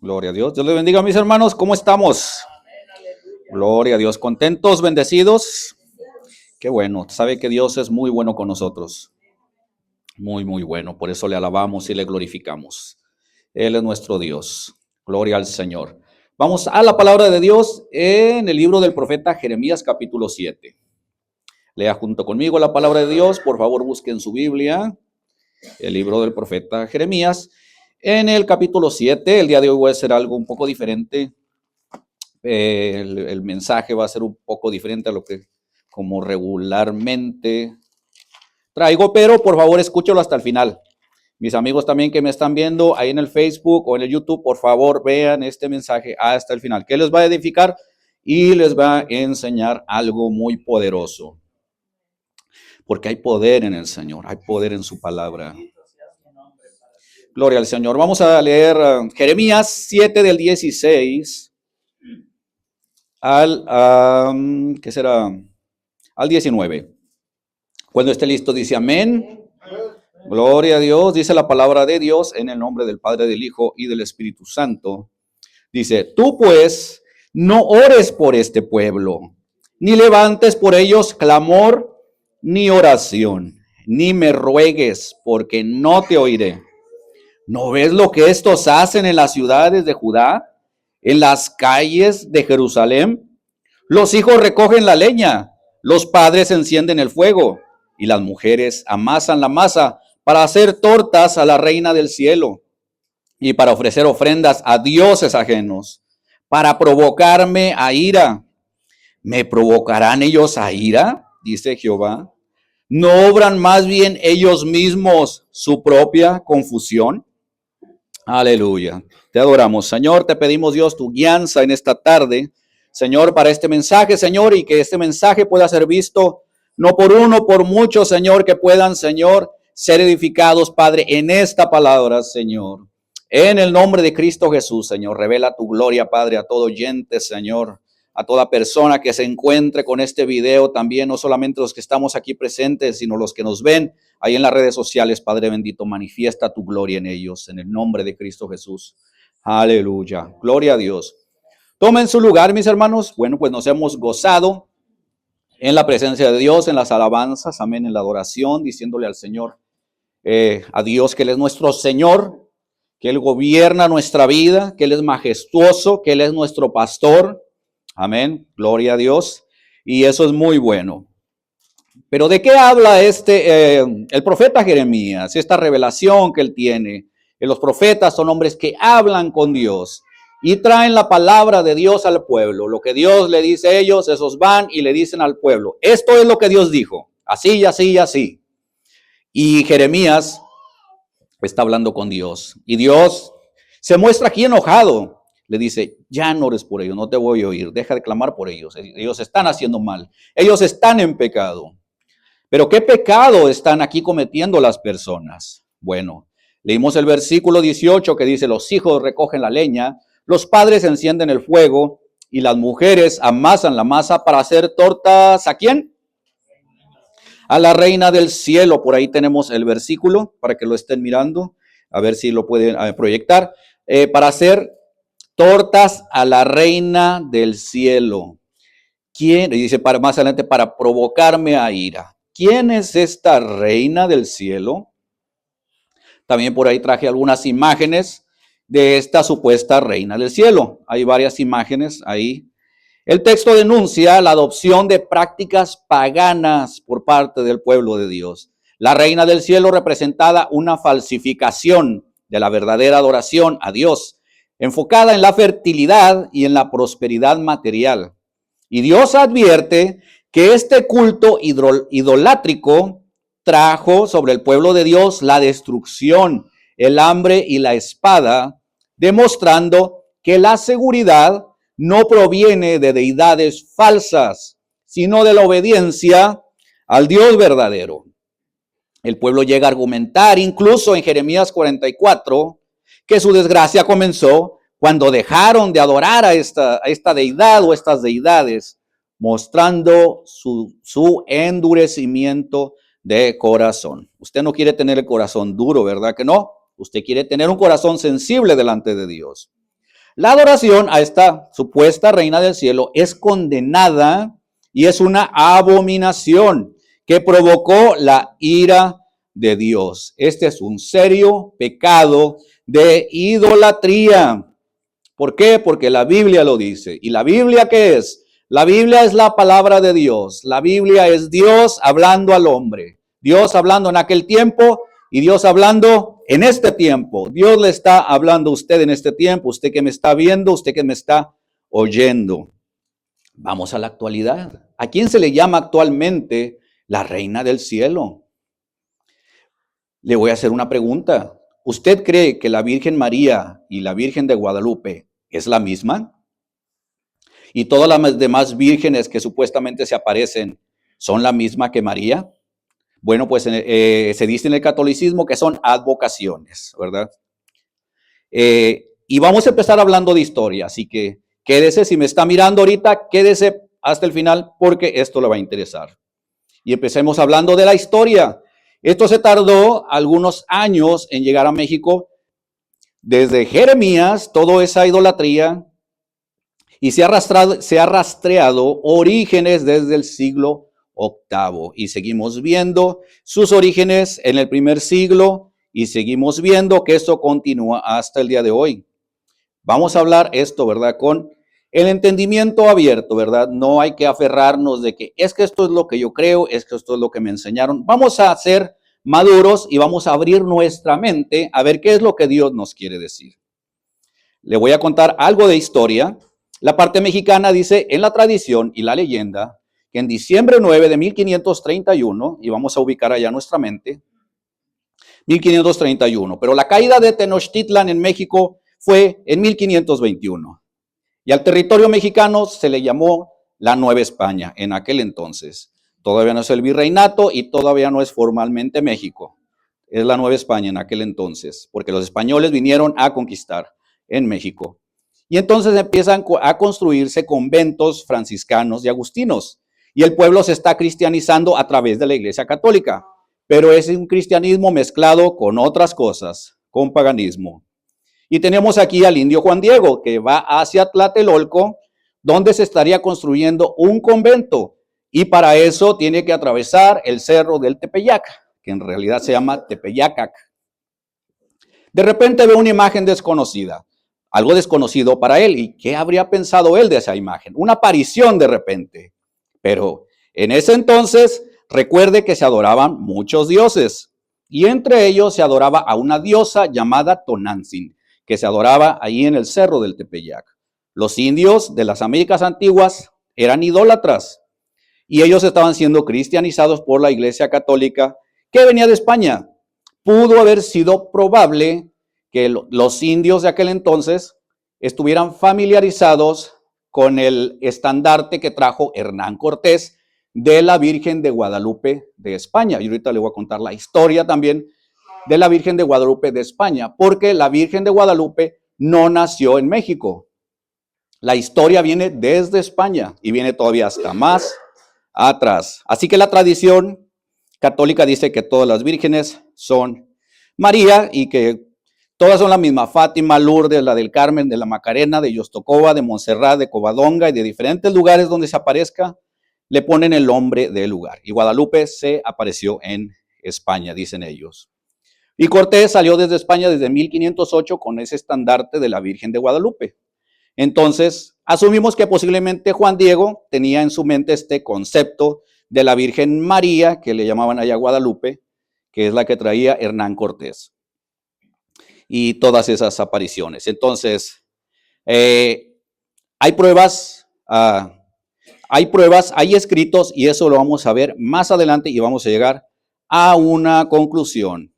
Gloria a Dios. Dios les bendiga, mis hermanos. ¿Cómo estamos? Gloria a Dios. ¿Contentos, bendecidos? Qué bueno. Sabe que Dios es muy bueno con nosotros. Muy, muy bueno. Por eso le alabamos y le glorificamos. Él es nuestro Dios. Gloria al Señor. Vamos a la palabra de Dios en el libro del profeta Jeremías, capítulo 7. Lea junto conmigo la palabra de Dios. Por favor, busquen su Biblia. El libro del profeta Jeremías. En el capítulo 7, el día de hoy voy a hacer algo un poco diferente. El mensaje va a ser un poco diferente a lo que como regularmente traigo, pero por favor escúchalo hasta el final. Mis amigos también que me están viendo ahí en el Facebook o en el YouTube, por favor vean este mensaje hasta el final, que les va a edificar y les va a enseñar algo muy poderoso. Porque hay poder en el Señor, hay poder en su palabra. Gloria al Señor. Vamos a leer Jeremías 7 del 16 al, ¿qué será? Al 19. Cuando esté listo dice amén. Gloria a Dios. Dice la palabra de Dios en el nombre del Padre, del Hijo y del Espíritu Santo. Dice, tú pues no ores por este pueblo, ni levantes por ellos clamor ni oración, ni me ruegues, porque no te oiré. ¿No ves lo que estos hacen en las ciudades de Judá, en las calles de Jerusalén? Los hijos recogen la leña, los padres encienden el fuego y las mujeres amasan la masa para hacer tortas a la reina del cielo y para ofrecer ofrendas a dioses ajenos, para provocarme a ira. ¿Me provocarán ellos a ira? Dice Jehová. ¿No obran más bien ellos mismos su propia confusión? Aleluya. Te adoramos, Señor. Te pedimos, Dios, tu guianza en esta tarde, Señor, para este mensaje, Señor, y que este mensaje pueda ser visto no por uno, por muchos, Señor, que puedan, Señor, ser edificados, Padre, en esta palabra, Señor. En el nombre de Cristo Jesús, Señor, revela tu gloria, Padre, a todo oyente, Señor, a toda persona que se encuentre con este video, también no solamente los que estamos aquí presentes, sino los que nos ven ahí en las redes sociales. Padre bendito, manifiesta tu gloria en ellos, en el nombre de Cristo Jesús. Aleluya, gloria a Dios. Tomen su lugar, mis hermanos. Bueno, pues nos hemos gozado en la presencia de Dios, en las alabanzas, amén, en la adoración, diciéndole al Señor, a Dios que Él es nuestro Señor, que Él gobierna nuestra vida, que Él es majestuoso, que Él es nuestro pastor. Amén, gloria a Dios. Y eso es muy bueno. Pero ¿de qué habla el profeta Jeremías? Esta revelación que él tiene. Los profetas son hombres que hablan con Dios y traen la palabra de Dios al pueblo. Lo que Dios le dice a ellos, esos van y le dicen al pueblo. Esto es lo que Dios dijo. Así y así y así. Y Jeremías está hablando con Dios. Y Dios se muestra aquí enojado. Le dice, ya no ores por ellos, no te voy a oír. Deja de clamar por ellos. Ellos están haciendo mal. Ellos están en pecado. Pero ¿qué pecado están aquí cometiendo las personas? Bueno, leímos el versículo 18 que dice, los hijos recogen la leña, los padres encienden el fuego y las mujeres amasan la masa para hacer tortas. ¿A quién? A la reina del cielo. Por ahí tenemos el versículo para que lo estén mirando, a ver si lo pueden proyectar. Para hacer tortas a la reina del cielo. ¿Quién? Y dice más adelante, para provocarme a ira. ¿Quién es esta reina del cielo? También por ahí traje algunas imágenes de esta supuesta reina del cielo. Hay varias imágenes ahí. El texto denuncia la adopción de prácticas paganas por parte del pueblo de Dios. La reina del cielo representada una falsificación de la verdadera adoración a Dios, enfocada en la fertilidad y en la prosperidad material. Y Dios advierte que este culto idolátrico trajo sobre el pueblo de Dios la destrucción, el hambre y la espada, demostrando que la seguridad no proviene de deidades falsas, sino de la obediencia al Dios verdadero. El pueblo llega a argumentar, incluso en Jeremías 44, que su desgracia comenzó cuando dejaron de adorar a esta deidad o estas deidades, mostrando su endurecimiento de corazón. Usted no quiere tener el corazón duro, ¿verdad que no? Usted quiere tener un corazón sensible delante de Dios. La adoración a esta supuesta reina del cielo es condenada y es una abominación que provocó la ira de Dios. Este es un serio pecado de idolatría. ¿Por qué? Porque la Biblia lo dice. ¿Y la Biblia qué es? La Biblia es la palabra de Dios. La Biblia es Dios hablando al hombre. Dios hablando en aquel tiempo y Dios hablando en este tiempo. Dios le está hablando a usted en este tiempo. Usted que me está viendo, usted que me está oyendo. Vamos a la actualidad. ¿A quién se le llama actualmente la reina del cielo? Le voy a hacer una pregunta. ¿Usted cree que la Virgen María y la Virgen de Guadalupe es la misma? ¿Y todas las demás vírgenes que supuestamente se aparecen son la misma que María? Bueno, pues se dice en el catolicismo que son advocaciones, ¿verdad? Y vamos a empezar hablando de historia, así que quédese, si me está mirando ahorita, quédese hasta el final porque esto le va a interesar. Y empecemos hablando de la historia. Esto se tardó algunos años en llegar a México, desde Jeremías, toda esa idolatría, y se ha rastreado orígenes desde el siglo VIII. Y seguimos viendo sus orígenes en el primer siglo y seguimos viendo que esto continúa hasta el día de hoy. Vamos a hablar esto, ¿verdad? Con el entendimiento abierto, ¿verdad? No hay que aferrarnos de que es que esto es lo que yo creo, es que esto es lo que me enseñaron. Vamos a ser maduros y vamos a abrir nuestra mente a ver qué es lo que Dios nos quiere decir. Le voy a contar algo de historia. La parte mexicana dice en la tradición y la leyenda que en diciembre 9 de 1531, y vamos a ubicar allá nuestra mente, 1531, pero la caída de Tenochtitlan en México fue en 1521. Y al territorio mexicano se le llamó la Nueva España en aquel entonces. Todavía no es el virreinato y todavía no es formalmente México. Es la Nueva España en aquel entonces, porque los españoles vinieron a conquistar en México. Y entonces empiezan a construirse conventos franciscanos y agustinos. Y el pueblo se está cristianizando a través de la Iglesia Católica. Pero es un cristianismo mezclado con otras cosas, con paganismo. Y tenemos aquí al indio Juan Diego, que va hacia Tlatelolco, donde se estaría construyendo un convento. Y para eso tiene que atravesar el cerro del Tepeyac, que en realidad se llama Tepeyacac. De repente ve una imagen desconocida, algo desconocido para él. ¿Y qué habría pensado él de esa imagen? Una aparición de repente. Pero en ese entonces, recuerde que se adoraban muchos dioses. Y entre ellos se adoraba a una diosa llamada Tonantzin, que se adoraba ahí en el cerro del Tepeyac. Los indios de las Américas antiguas eran idólatras y ellos estaban siendo cristianizados por la Iglesia Católica que venía de España. Pudo haber sido probable que los indios de aquel entonces estuvieran familiarizados con el estandarte que trajo Hernán Cortés de la Virgen de Guadalupe de España. Y ahorita le voy a contar la historia también de la Virgen de Guadalupe de España, porque la Virgen de Guadalupe no nació en México. La historia viene desde España y viene todavía hasta más atrás. Así que la tradición católica dice que todas las vírgenes son María y que todas son la misma: Fátima, Lourdes, la del Carmen, de la Macarena, de Yostocoba, de Montserrat, de Covadonga y de diferentes lugares donde se aparezca, le ponen el nombre del lugar. Y Guadalupe se apareció en España, dicen ellos. Y Cortés salió desde España desde 1508 con ese estandarte de la Virgen de Guadalupe. Entonces, asumimos que posiblemente Juan Diego tenía en su mente este concepto de la Virgen María, que le llamaban allá Guadalupe, que es la que traía Hernán Cortés. Y todas esas apariciones. Entonces, hay pruebas, hay escritos, y eso lo vamos a ver más adelante y vamos a llegar a una conclusión.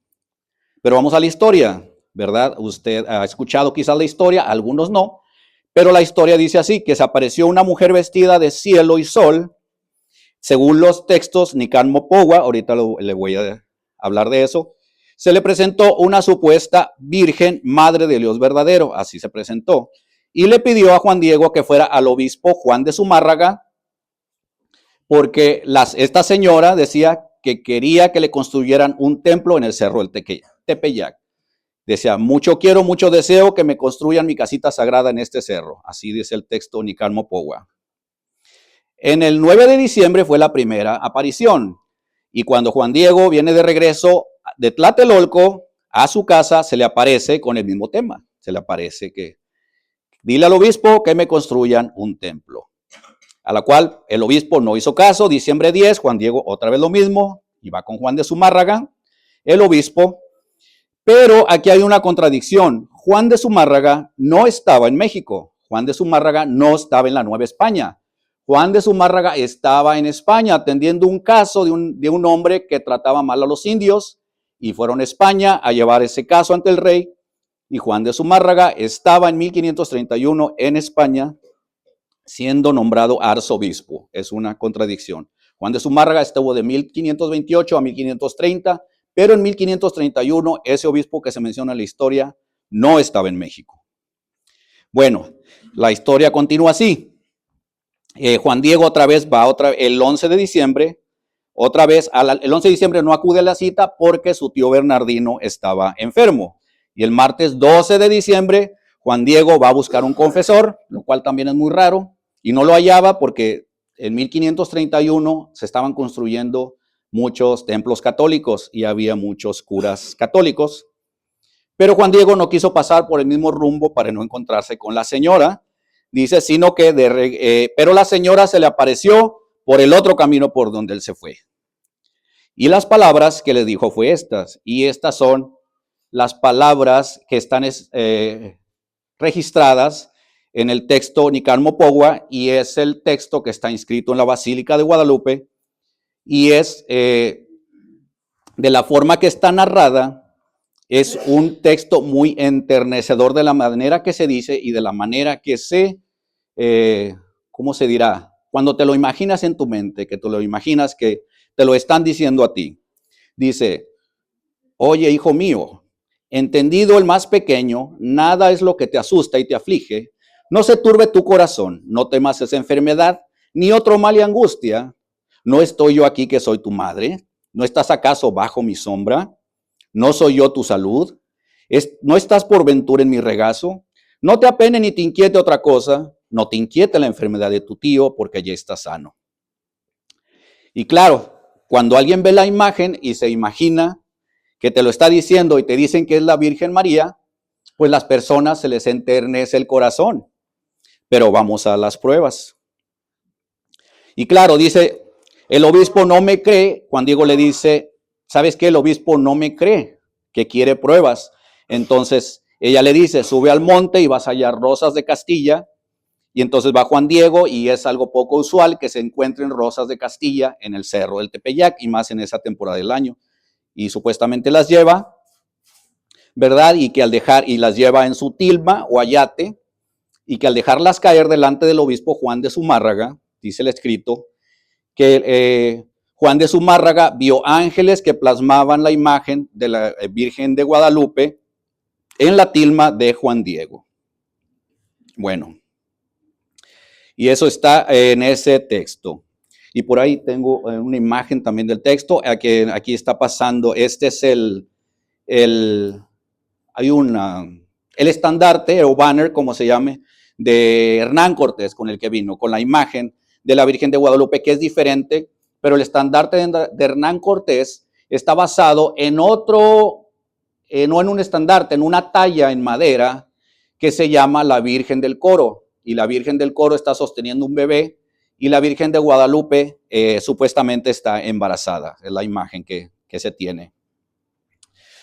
Pero vamos a la historia, ¿verdad? Usted ha escuchado quizás la historia, algunos no, pero la historia dice así, que se apareció una mujer vestida de cielo y sol, según los textos Nican Mopogua, ahorita le voy a hablar de eso. Se le presentó una supuesta virgen, madre de Dios verdadero, así se presentó, y le pidió a Juan Diego que fuera al obispo Juan de Zumárraga, porque esta señora decía que quería que le construyeran un templo en el cerro del Tepeyac. Decía, mucho quiero, mucho deseo que me construyan mi casita sagrada en este cerro. Así dice el texto Nican Pogua. En el 9 de diciembre fue la primera aparición. Y cuando Juan Diego viene de regreso de Tlatelolco a su casa, se le aparece con el mismo tema. Se le aparece que dile al obispo que me construyan un templo. A la cual el obispo no hizo caso. Diciembre 10, Juan Diego otra vez lo mismo. Y va con Juan de Zumárraga, el obispo. Pero aquí hay una contradicción. Juan de Zumárraga no estaba en México. Juan de Zumárraga no estaba en la Nueva España. Juan de Zumárraga estaba en España atendiendo un caso de un hombre que trataba mal a los indios y fueron a España a llevar ese caso ante el rey. Y Juan de Zumárraga estaba en 1531 en España siendo nombrado arzobispo. Es una contradicción. Juan de Zumárraga estuvo de 1528 a 1530. Pero en 1531, ese obispo que se menciona en la historia no estaba en México. Bueno, la historia continúa así. Juan Diego otra vez va el 11 de diciembre. Otra vez, el 11 de diciembre no acude a la cita porque su tío Bernardino estaba enfermo. Y el martes 12 de diciembre, Juan Diego va a buscar un confesor, lo cual también es muy raro. Y no lo hallaba porque en 1531 se estaban construyendo muchos templos católicos y había muchos curas católicos. Pero Juan Diego no quiso pasar por el mismo rumbo para no encontrarse con la señora. Dice, sino que, pero la señora se le apareció por el otro camino por donde él se fue. Y las palabras que le dijo fue estas. Y estas son las palabras que están registradas en el texto Nican Pogua y es el texto que está inscrito en la Basílica de Guadalupe. Y es, de la forma que está narrada, es un texto muy enternecedor de la manera que se dice y de la manera que ¿cómo se dirá? Cuando te lo imaginas en tu mente, que te lo imaginas que te lo están diciendo a ti. Dice, oye, hijo mío, entendido el más pequeño, nada es lo que te asusta y te aflige. No se turbe tu corazón, no temas esa enfermedad, ni otro mal y angustia. ¿No estoy yo aquí que soy tu madre? ¿No estás acaso bajo mi sombra? ¿No soy yo tu salud? ¿No estás por ventura en mi regazo? No te apene ni te inquiete otra cosa. No te inquiete la enfermedad de tu tío porque ya está sano. Y claro, cuando alguien ve la imagen y se imagina que te lo está diciendo y te dicen que es la Virgen María, pues las personas se les enternece el corazón. Pero vamos a las pruebas. Y claro, dice, el obispo no me cree. Juan Diego le dice, ¿sabes qué? El obispo no me cree, que quiere pruebas. Entonces ella le dice, sube al monte y vas a hallar rosas de Castilla. Y entonces va Juan Diego y es algo poco usual que se encuentren rosas de Castilla en el cerro del Tepeyac y más en esa temporada del año. Y supuestamente las lleva, ¿verdad? Y que al dejar, y las lleva en su tilma o ayate, y que al dejarlas caer delante del obispo Juan de Zumárraga, dice el escrito, que Juan de Zumárraga vio ángeles que plasmaban la imagen de la Virgen de Guadalupe en la tilma de Juan Diego. Bueno, y eso está en ese texto. Y por ahí tengo una imagen también del texto, aquí está pasando, este es el estandarte o banner, como se llame, de Hernán Cortés, con el que vino, con la imagen de la Virgen de Guadalupe, que es diferente, pero el estandarte de Hernán Cortés está basado en otro, no en un estandarte, en una talla en madera que se llama la Virgen del Coro. Y la Virgen del Coro está sosteniendo un bebé y la Virgen de Guadalupe supuestamente está embarazada. Es la imagen que se tiene.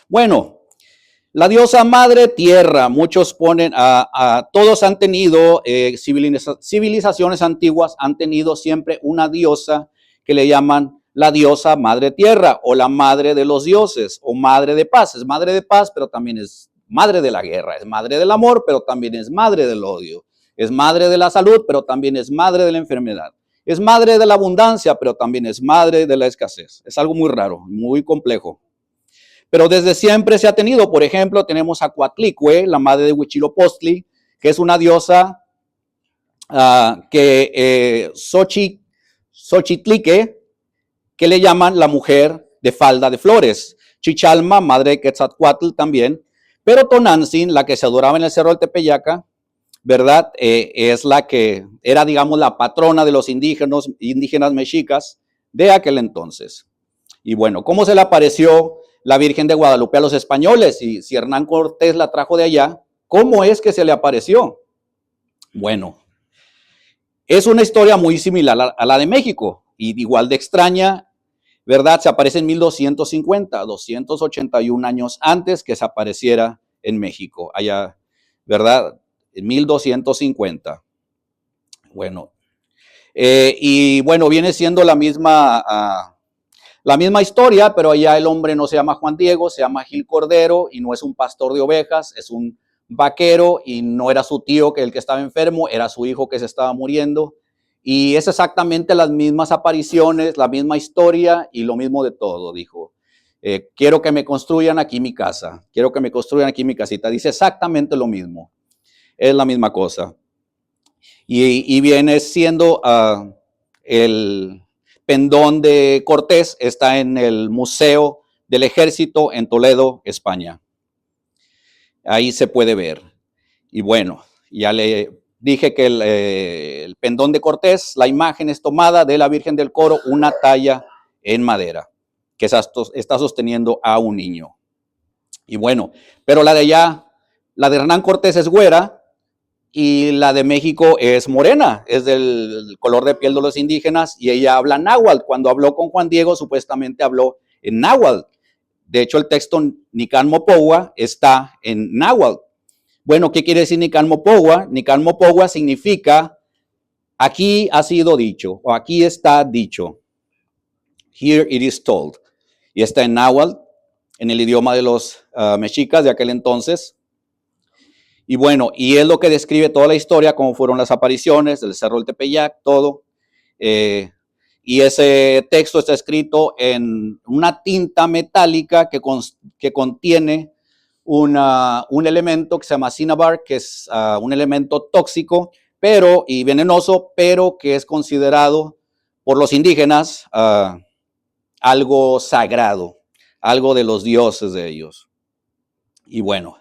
Bueno, la diosa madre tierra, muchos ponen todos han tenido, civilizaciones antiguas han tenido siempre una diosa que le llaman la diosa madre tierra o la madre de los dioses o madre de paz. Es madre de paz, pero también es madre de la guerra, es madre del amor, pero también es madre del odio. Es madre de la salud, pero también es madre de la enfermedad. Es madre de la abundancia, pero también es madre de la escasez. Es algo muy raro, muy complejo. Pero desde siempre se ha tenido, por ejemplo, tenemos a Coatlicue, la madre de Huitzilopochtli, que es una diosa Xochitlique, que le llaman la mujer de falda de flores. Chichalma, madre de Quetzalcoatl también, Pero Tonantzin, la que se adoraba en el Cerro del Tepeyac, ¿verdad? Es la que era, digamos, la patrona de los indígenas mexicas de aquel entonces. Y bueno, ¿cómo se le apareció la Virgen de Guadalupe a los españoles? Y si Hernán Cortés la trajo de allá, ¿cómo es que se le apareció? Bueno, es una historia muy similar a la de México y igual de extraña, ¿verdad? Se aparece en 1250, 281 años antes que se apareciera en México, allá, ¿verdad? En 1250. Bueno, y bueno, viene siendo la misma historia, pero allá el hombre no se llama Juan Diego, se llama Gil Cordero y no es un pastor de ovejas, es un vaquero y no era su tío que el que estaba enfermo, era su hijo que se estaba muriendo. Y es exactamente las mismas apariciones, la misma historia y lo mismo de todo, dijo. Quiero que me construyan aquí mi casa, quiero que me construyan aquí mi casita. Dice exactamente lo mismo, es la misma cosa. Y viene siendo el pendón de Cortés, está en el Museo del Ejército en Toledo, España. Ahí se puede ver. Y bueno, ya le dije que el pendón de Cortés, la imagen es tomada de la Virgen del Coro, una talla en madera, que está sosteniendo a un niño. Y bueno, pero la de allá, la de Hernán Cortés es güera, y la de México es morena, es del color de piel de los indígenas, y ella habla náhuatl. Cuando habló con Juan Diego, supuestamente habló en náhuatl. De hecho, el texto Nican Mopogua está en náhuatl. Bueno, ¿qué quiere decir Nican Mopogua? Nican Mopogua significa aquí ha sido dicho, o aquí está dicho. Here it is told. Y está en náhuatl, en el idioma de los mexicas de aquel entonces. Y bueno, y es lo que describe toda la historia, cómo fueron las apariciones del Cerro del Tepeyac, todo. Y ese texto está escrito en una tinta metálica que contiene un elemento que se llama cinnabar, que es un elemento tóxico y venenoso, pero que es considerado por los indígenas algo sagrado, algo de los dioses de ellos. Y bueno,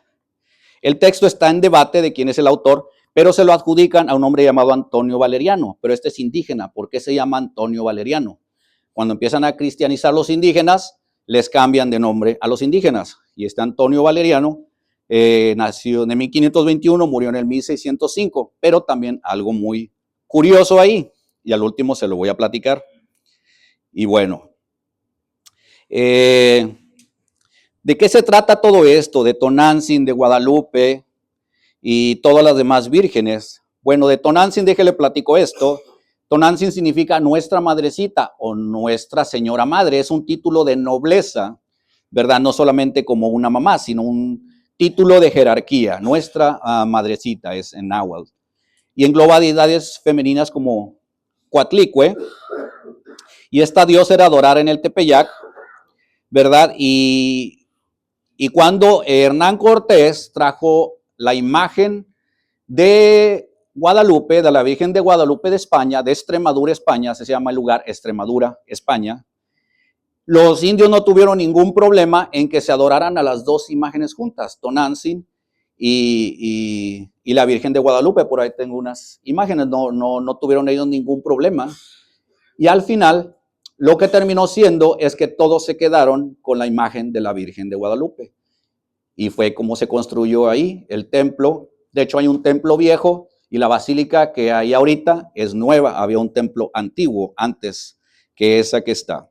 el texto está en debate de quién es el autor, pero se lo adjudican a un hombre llamado Antonio Valeriano, pero este es indígena. ¿Por qué se llama Antonio Valeriano? Cuando empiezan a cristianizar los indígenas, les cambian de nombre a los indígenas. Y este Antonio Valeriano nació en 1521, murió en el 1605, pero también algo muy curioso ahí, y al último se lo voy a platicar. Y bueno, ¿de qué se trata todo esto? De Tonantzin, de Guadalupe y todas las demás vírgenes. Bueno, de Tonantzin, déjele platico esto. Tonantzin significa nuestra madrecita o nuestra señora madre. Es un título de nobleza, ¿verdad? No solamente como una mamá, sino un título de jerarquía. Nuestra madrecita es en náhuatl. Y engloba deidades femeninas como Coatlicue. Y esta diosa era adorada en el Tepeyac, ¿verdad? Y cuando Hernán Cortés trajo la imagen de Guadalupe, de la Virgen de Guadalupe de España, de Extremadura, España, se llama el lugar Extremadura, España, los indios no tuvieron ningún problema en que se adoraran a las dos imágenes juntas, Tonantzin y la Virgen de Guadalupe. Por ahí tengo unas imágenes, no tuvieron ellos ningún problema. Y al final, lo que terminó siendo es que todos se quedaron con la imagen de la Virgen de Guadalupe. Y fue como se construyó ahí el templo. De hecho, hay un templo viejo y la basílica que hay ahorita es nueva. Había un templo antiguo antes que esa que está.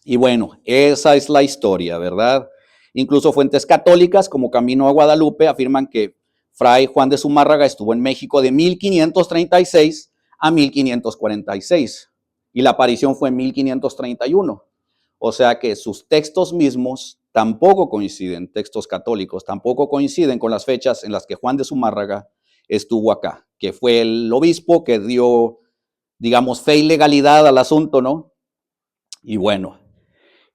Y bueno, esa es la historia, ¿verdad? Incluso fuentes católicas como Camino a Guadalupe afirman que Fray Juan de Zumárraga estuvo en México de 1536 a 1546 y la aparición fue en 1531. O sea que sus textos mismos tampoco coinciden, textos católicos, tampoco coinciden con las fechas en las que Juan de Zumárraga estuvo acá, que fue el obispo que dio, digamos, fe y legalidad al asunto, ¿no? Y bueno,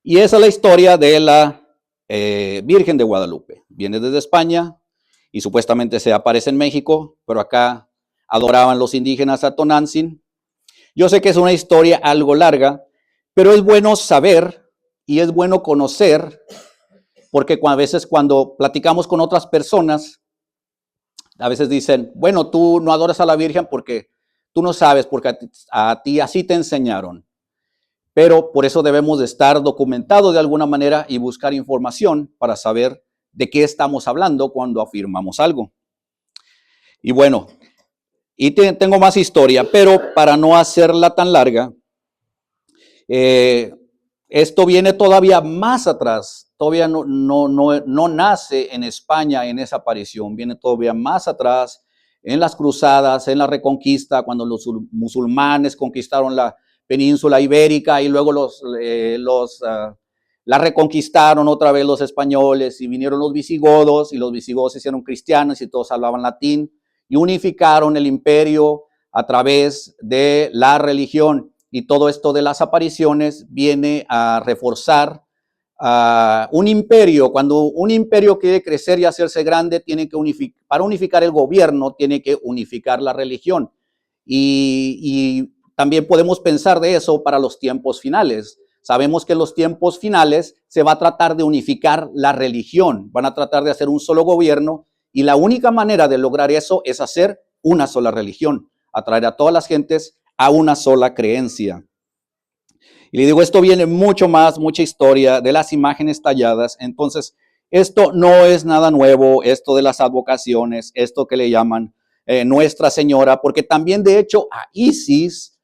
y esa es la historia de la Virgen de Guadalupe. Viene desde España y supuestamente se aparece en México, pero acá adoraban los indígenas a Tonantzin. Yo sé que es una historia algo larga, pero es bueno saber y es bueno conocer porque a veces cuando platicamos con otras personas, a veces dicen, bueno, tú no adoras a la Virgen porque tú no sabes, porque a ti así te enseñaron. Pero por eso debemos de estar documentados de alguna manera y buscar información para saber de qué estamos hablando cuando afirmamos algo. Y bueno, tengo más historia, pero para no hacerla tan larga, esto viene todavía más atrás. Todavía no nace en España en esa aparición. Viene todavía más atrás en las cruzadas, en la reconquista, cuando los musulmanes conquistaron la península ibérica y luego la reconquistaron otra vez los españoles y vinieron los visigodos y los visigodos se hicieron cristianos y todos hablaban latín y unificaron el imperio a través de la religión. Y todo esto de las apariciones viene a reforzar un imperio. Cuando un imperio quiere crecer y hacerse grande, tiene que para unificar el gobierno, tiene que unificar la religión. Y también podemos pensar de eso para los tiempos finales. Sabemos que en los tiempos finales se va a tratar de unificar la religión. Van a tratar de hacer un solo gobierno y la única manera de lograr eso es hacer una sola religión, atraer a todas las gentes a una sola creencia. Y le digo, esto viene mucho más, mucha historia de las imágenes talladas. Entonces, esto no es nada nuevo, esto de las advocaciones, esto que le llaman Nuestra Señora, porque también de hecho a Isis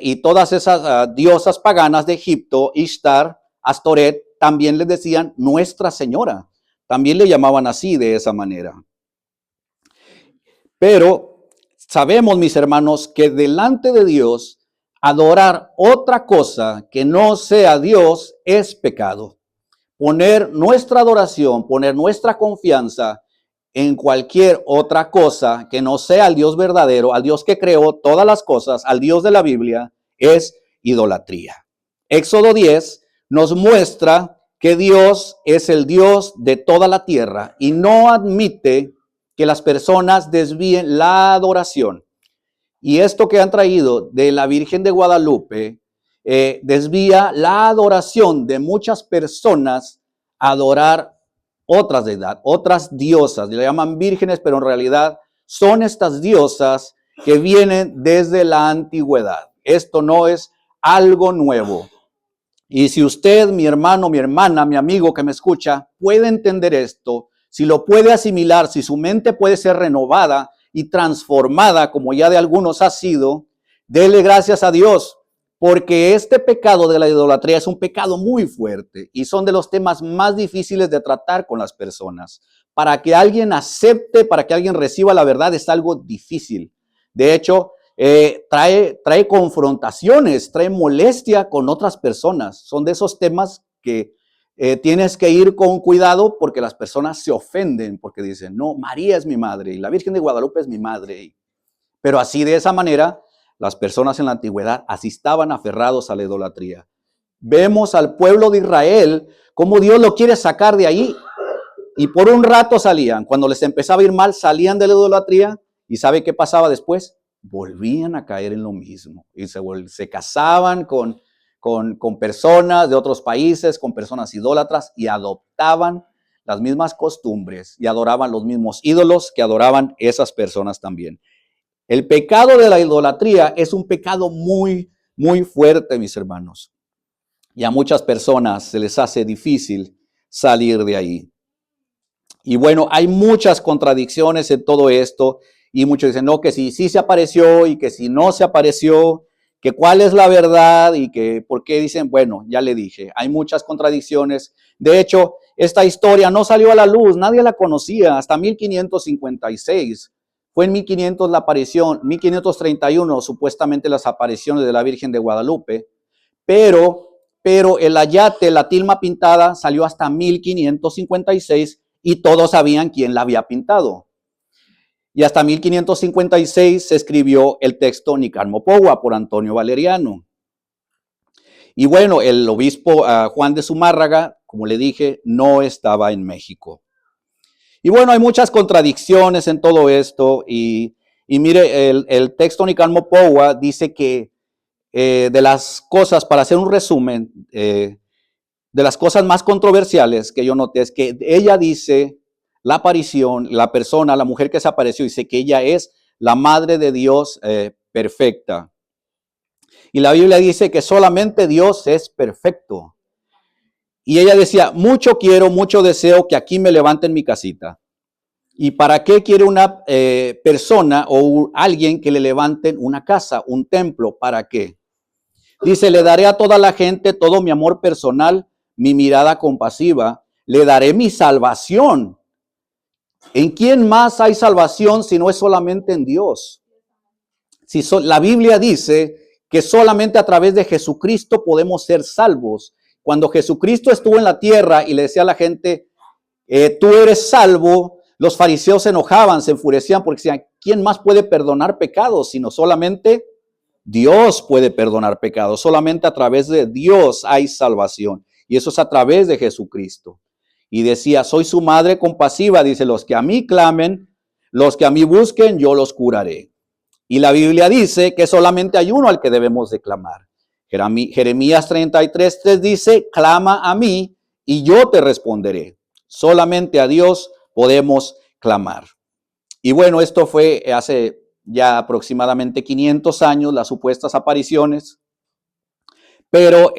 y todas esas diosas paganas de Egipto, Ishtar, Astoret, también les decían Nuestra Señora. También le llamaban así, de esa manera. Pero sabemos, mis hermanos, que delante de Dios, adorar otra cosa que no sea Dios es pecado. Poner nuestra adoración, poner nuestra confianza en cualquier otra cosa que no sea el Dios verdadero, al Dios que creó todas las cosas, al Dios de la Biblia, es idolatría. Éxodo 10 nos muestra que Dios es el Dios de toda la tierra y no admite que las personas desvíen la adoración. Y esto que han traído de la Virgen de Guadalupe desvía la adoración de muchas personas a adorar otras deidades, otras diosas. Le llaman vírgenes, pero en realidad son estas diosas que vienen desde la antigüedad. Esto no es algo nuevo. Y si usted, mi hermano, mi hermana, mi amigo que me escucha, puede entender esto, si lo puede asimilar, si su mente puede ser renovada y transformada como ya de algunos ha sido, dele gracias a Dios, porque este pecado de la idolatría es un pecado muy fuerte y son de los temas más difíciles de tratar con las personas. Para que alguien acepte, para que alguien reciba la verdad es algo difícil. De hecho, trae confrontaciones, trae molestia con otras personas. Son de esos temas que tienes que ir con cuidado porque las personas se ofenden porque dicen, no, María es mi madre y la Virgen de Guadalupe es mi madre. Pero así de esa manera, las personas en la antigüedad así estaban aferrados a la idolatría. Vemos al pueblo de Israel cómo Dios lo quiere sacar de ahí y por un rato salían. Cuando les empezaba a ir mal, salían de la idolatría y ¿sabe qué pasaba después? Volvían a caer en lo mismo y se casaban con personas de otros países, con personas idólatras y adoptaban las mismas costumbres y adoraban los mismos ídolos que adoraban esas personas también. El pecado de la idolatría es un pecado muy, muy fuerte, mis hermanos. Y a muchas personas se les hace difícil salir de ahí. Y bueno, hay muchas contradicciones en todo esto. Y muchos dicen, no, que si sí se apareció y que si no se apareció, que cuál es la verdad y que por qué dicen, bueno, ya le dije, hay muchas contradicciones. De hecho, esta historia no salió a la luz, nadie la conocía hasta 1556. Fue en 1500 la aparición, 1531 supuestamente las apariciones de la Virgen de Guadalupe, pero el ayate, la tilma pintada, salió hasta 1556 y todos sabían quién la había pintado. Y hasta 1556 se escribió el texto Nican Mopogua por Antonio Valeriano. Y bueno, el obispo Juan de Zumárraga, como le dije, no estaba en México. Y bueno, hay muchas contradicciones en todo esto. Y mire, el texto Nican Mopogua dice que de las cosas, para hacer un resumen, de las cosas más controversiales que yo noté es que ella dice, la aparición, la persona, la mujer que se apareció, dice que ella es la madre de Dios perfecta. Y la Biblia dice que solamente Dios es perfecto. Y ella decía, mucho quiero, mucho deseo que aquí me levanten mi casita. ¿Y para qué quiere una persona o alguien que le levanten una casa, un templo? ¿Para qué? Dice, le daré a toda la gente todo mi amor personal, mi mirada compasiva, le daré mi salvación. ¿En quién más hay salvación si no es solamente en Dios? Si la Biblia dice que solamente a través de Jesucristo podemos ser salvos. Cuando Jesucristo estuvo en la tierra y le decía a la gente, tú eres salvo, los fariseos se enojaban, se enfurecían porque decían, ¿quién más puede perdonar pecados? Sino solamente Dios puede perdonar pecados. Solamente a través de Dios hay salvación. Y eso es a través de Jesucristo. Y decía, soy su madre compasiva. Dice, los que a mí clamen, los que a mí busquen, yo los curaré. Y la Biblia dice que solamente hay uno al que debemos de clamar. Jeremías 33:3 dice, clama a mí y yo te responderé. Solamente a Dios podemos clamar. Y bueno, esto fue hace ya aproximadamente 500 años, las supuestas apariciones, pero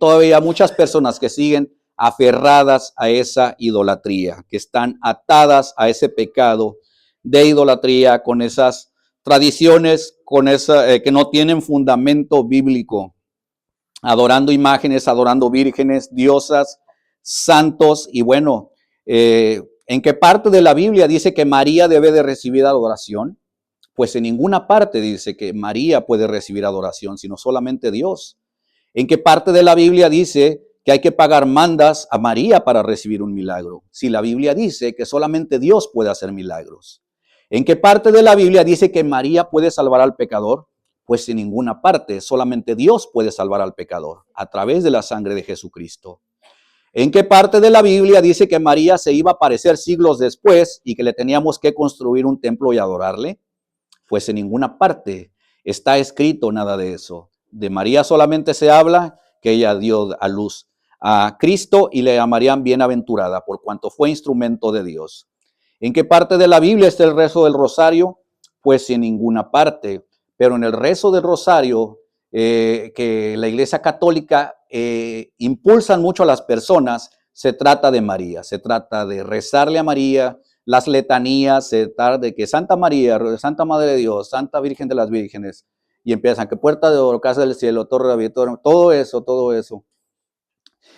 todavía muchas personas que siguen aferradas a esa idolatría, que están atadas a ese pecado de idolatría, con esas tradiciones que no tienen fundamento bíblico, adorando imágenes, adorando vírgenes, diosas, santos. Y bueno, ¿en qué parte de la Biblia dice que María debe de recibir adoración? Pues en ninguna parte dice que María puede recibir adoración, sino solamente Dios. ¿En qué parte de la Biblia dice que hay que pagar mandas a María para recibir un milagro? Si la Biblia dice que solamente Dios puede hacer milagros. ¿En qué parte de la Biblia dice que María puede salvar al pecador? Pues en ninguna parte, solamente Dios puede salvar al pecador a través de la sangre de Jesucristo. ¿En qué parte de la Biblia dice que María se iba a aparecer siglos después y que le teníamos que construir un templo y adorarle? Pues en ninguna parte está escrito nada de eso. De María solamente se habla que ella dio a luz a Cristo y le llamarían bienaventurada por cuanto fue instrumento de Dios. ¿En qué parte de la Biblia está el rezo del rosario? Pues en ninguna parte. Pero en el rezo del rosario que la Iglesia Católica impulsan mucho a las personas, se trata de María, se trata de rezarle a María, las letanías, se trata de que Santa María, Santa Madre de Dios, Santa Virgen de las Vírgenes, y empiezan que puerta de oro, casa del cielo, torre de David, todo eso.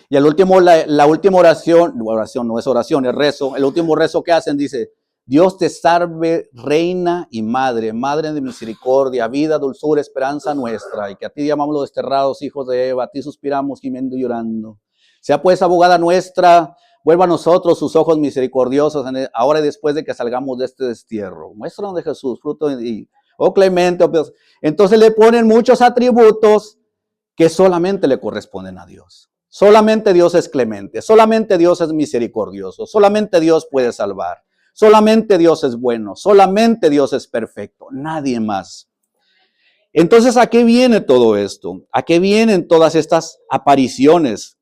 Y al último, la última oración no es oración, es rezo, el último rezo que hacen dice, Dios te salve, reina y madre, madre de misericordia, vida, dulzura, esperanza nuestra, y que a ti llamamos los desterrados hijos de Eva, a ti suspiramos gimiendo y llorando. Sea pues abogada nuestra, vuelva a nosotros sus ojos misericordiosos, ahora y después de que salgamos de este destierro. Muéstranos de Jesús, fruto y oh clemente, oh Dios. Entonces le ponen muchos atributos que solamente le corresponden a Dios. Solamente Dios es clemente, solamente Dios es misericordioso, solamente Dios puede salvar. Solamente Dios es bueno, solamente Dios es perfecto, nadie más. Entonces, ¿a qué viene todo esto? ¿A qué vienen todas estas apariciones?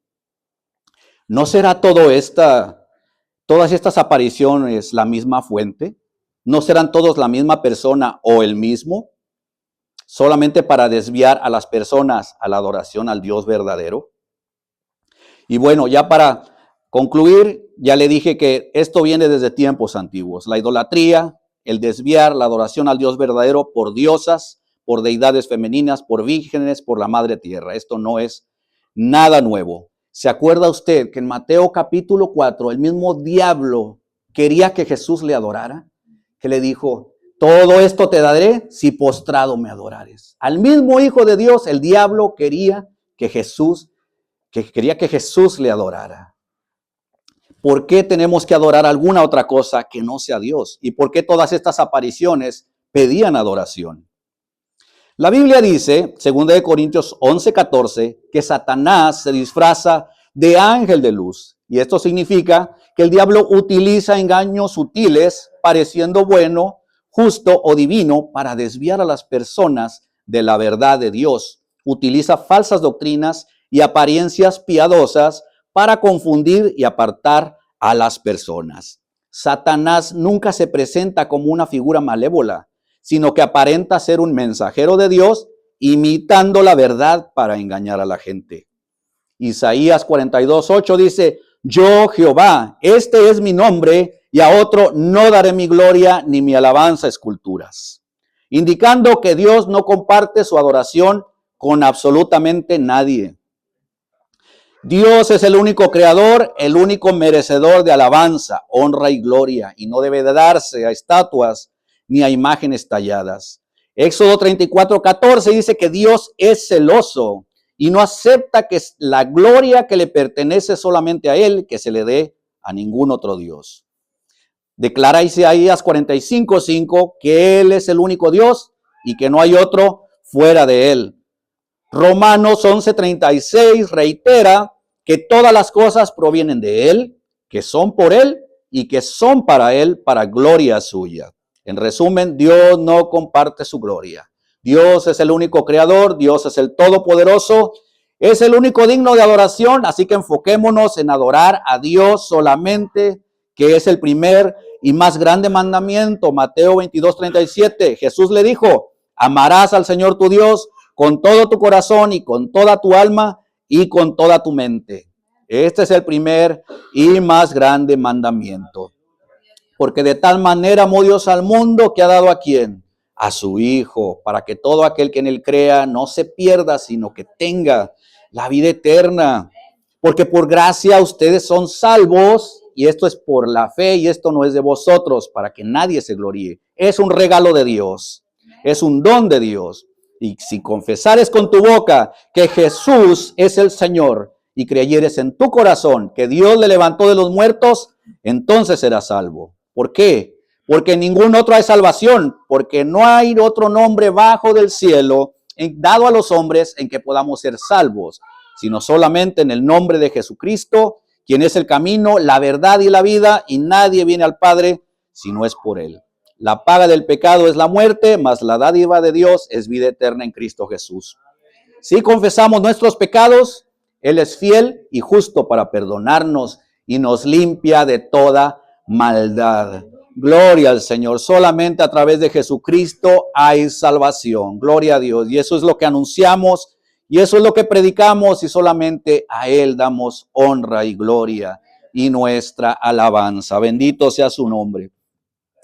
¿No será todas estas apariciones la misma fuente? ¿No serán todos la misma persona o el mismo? Solamente para desviar a las personas a la adoración al Dios verdadero. Y bueno, ya para concluir, ya le dije que esto viene desde tiempos antiguos. La idolatría, el desviar la adoración al Dios verdadero por diosas, por deidades femeninas, por vírgenes, por la madre tierra. Esto no es nada nuevo. ¿Se acuerda usted que en Mateo capítulo 4 el mismo diablo quería que Jesús le adorara? Que le dijo, todo esto te daré si postrado me adorares. Al mismo Hijo de Dios, el diablo quería que Jesús le adorara. ¿Por qué tenemos que adorar alguna otra cosa que no sea Dios? ¿Y por qué todas estas apariciones pedían adoración? La Biblia dice, 2 Corintios 11:14, que Satanás se disfraza de ángel de luz. Y esto significa que el diablo utiliza engaños sutiles, pareciendo bueno, justo o divino, para desviar a las personas de la verdad de Dios. Utiliza falsas doctrinas y apariencias piadosas para confundir y apartar a las personas. Satanás nunca se presenta como una figura malévola, sino que aparenta ser un mensajero de Dios, imitando la verdad para engañar a la gente. Isaías 42:8 dice: yo, Jehová, este es mi nombre, y a otro no daré mi gloria ni mi alabanza a esculturas. Indicando que Dios no comparte su adoración con absolutamente nadie. Dios es el único creador, el único merecedor de alabanza, honra y gloria, y no debe de darse a estatuas ni a imágenes talladas. Éxodo 34:14 dice que Dios es celoso y no acepta que la gloria que le pertenece solamente a Él, que se le dé a ningún otro Dios. Declara Isaías 45:5 que Él es el único Dios y que no hay otro fuera de Él. Romanos 11:36 reitera que todas las cosas provienen de Él, que son por Él y que son para Él, para gloria suya. En resumen, Dios no comparte su gloria. Dios es el único creador, Dios es el todopoderoso, es el único digno de adoración, así que enfoquémonos en adorar a Dios solamente, que es el primer y más grande mandamiento. Mateo 22:37, Jesús le dijo: amarás al Señor tu Dios con todo tu corazón y con toda tu alma y con toda tu mente. Este es el primer y más grande mandamiento. Porque de tal manera amó Dios al mundo que ha dado ¿a quién? A su Hijo, para que todo aquel que en Él crea no se pierda, sino que tenga la vida eterna. Porque por gracia ustedes son salvos, y esto es por la fe, y esto no es de vosotros, para que nadie se gloríe. Es un regalo de Dios, es un don de Dios. Y si confesares con tu boca que Jesús es el Señor y creyeres en tu corazón que Dios le levantó de los muertos, entonces serás salvo. ¿Por qué? Porque en ningún otro hay salvación, porque no hay otro nombre bajo del cielo dado a los hombres en que podamos ser salvos, sino solamente en el nombre de Jesucristo, quien es el camino, la verdad y la vida, y nadie viene al Padre si no es por Él. La paga del pecado es la muerte, mas la dádiva de Dios es vida eterna en Cristo Jesús. Si confesamos nuestros pecados, Él es fiel y justo para perdonarnos y nos limpia de toda maldad. Gloria al Señor. Solamente a través de Jesucristo hay salvación. Gloria a Dios. Y eso es lo que anunciamos y eso es lo que predicamos, y solamente a Él damos honra y gloria y nuestra alabanza. Bendito sea su nombre.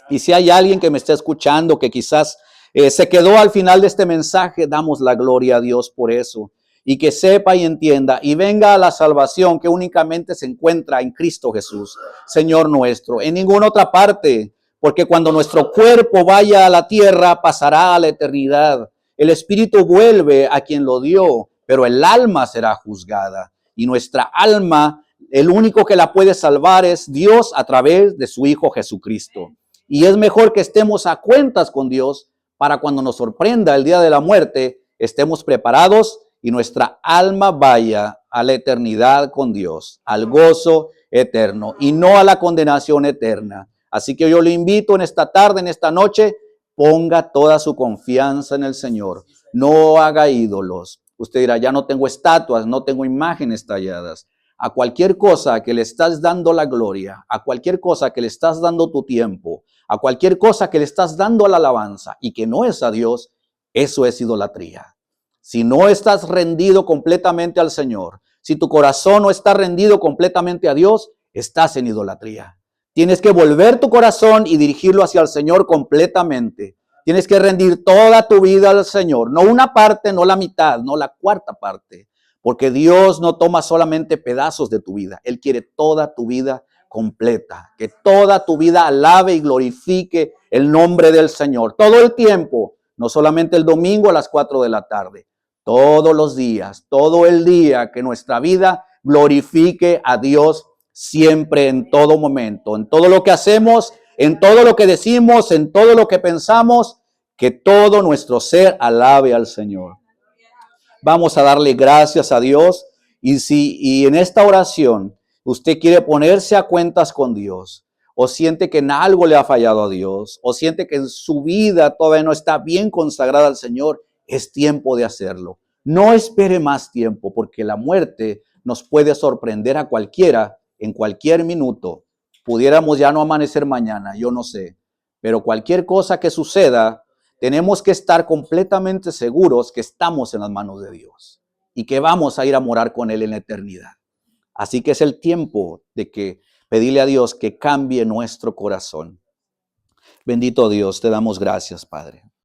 Y si hay alguien que me está escuchando que quizás se quedó al final de este mensaje, damos la gloria a Dios por eso. Y que sepa y entienda y venga a la salvación que únicamente se encuentra en Cristo Jesús, Señor nuestro, en ninguna otra parte, porque cuando nuestro cuerpo vaya a la tierra, pasará a la eternidad. El espíritu vuelve a quien lo dio, pero el alma será juzgada. Y nuestra alma, el único que la puede salvar es Dios a través de su Hijo Jesucristo. Y es mejor que estemos a cuentas con Dios para cuando nos sorprenda el día de la muerte, estemos preparados y nuestra alma vaya a la eternidad con Dios, al gozo eterno y no a la condenación eterna. Así que yo le invito en esta tarde, en esta noche, ponga toda su confianza en el Señor. No haga ídolos. Usted dirá: ya no tengo estatuas, no tengo imágenes talladas. A cualquier cosa que le estás dando la gloria, a cualquier cosa que le estás dando tu tiempo, a cualquier cosa que le estás dando la alabanza y que no es a Dios, eso es idolatría. Si no estás rendido completamente al Señor, si tu corazón no está rendido completamente a Dios, estás en idolatría. Tienes que volver tu corazón y dirigirlo hacia el Señor completamente. Tienes que rendir toda tu vida al Señor, no una parte, no la mitad, no la cuarta parte, porque Dios no toma solamente pedazos de tu vida, Él quiere toda tu vida completa, que toda tu vida alabe y glorifique el nombre del Señor, todo el tiempo, no solamente el domingo a las 4 de la tarde, todos los días, todo el día, que nuestra vida glorifique a Dios siempre, en todo momento, en todo lo que hacemos, en todo lo que decimos, en todo lo que pensamos, que todo nuestro ser alabe al Señor. Vamos a darle gracias a Dios y en esta oración usted quiere ponerse a cuentas con Dios, o siente que en algo le ha fallado a Dios, o siente que en su vida todavía no está bien consagrada al Señor, es tiempo de hacerlo. No espere más tiempo, porque la muerte nos puede sorprender a cualquiera en cualquier minuto. Pudiéramos ya no amanecer mañana, yo no sé. Pero cualquier cosa que suceda, tenemos que estar completamente seguros que estamos en las manos de Dios y que vamos a ir a morar con Él en la eternidad. Así que es el tiempo de que pedirle a Dios que cambie nuestro corazón. Bendito Dios, te damos gracias, Padre.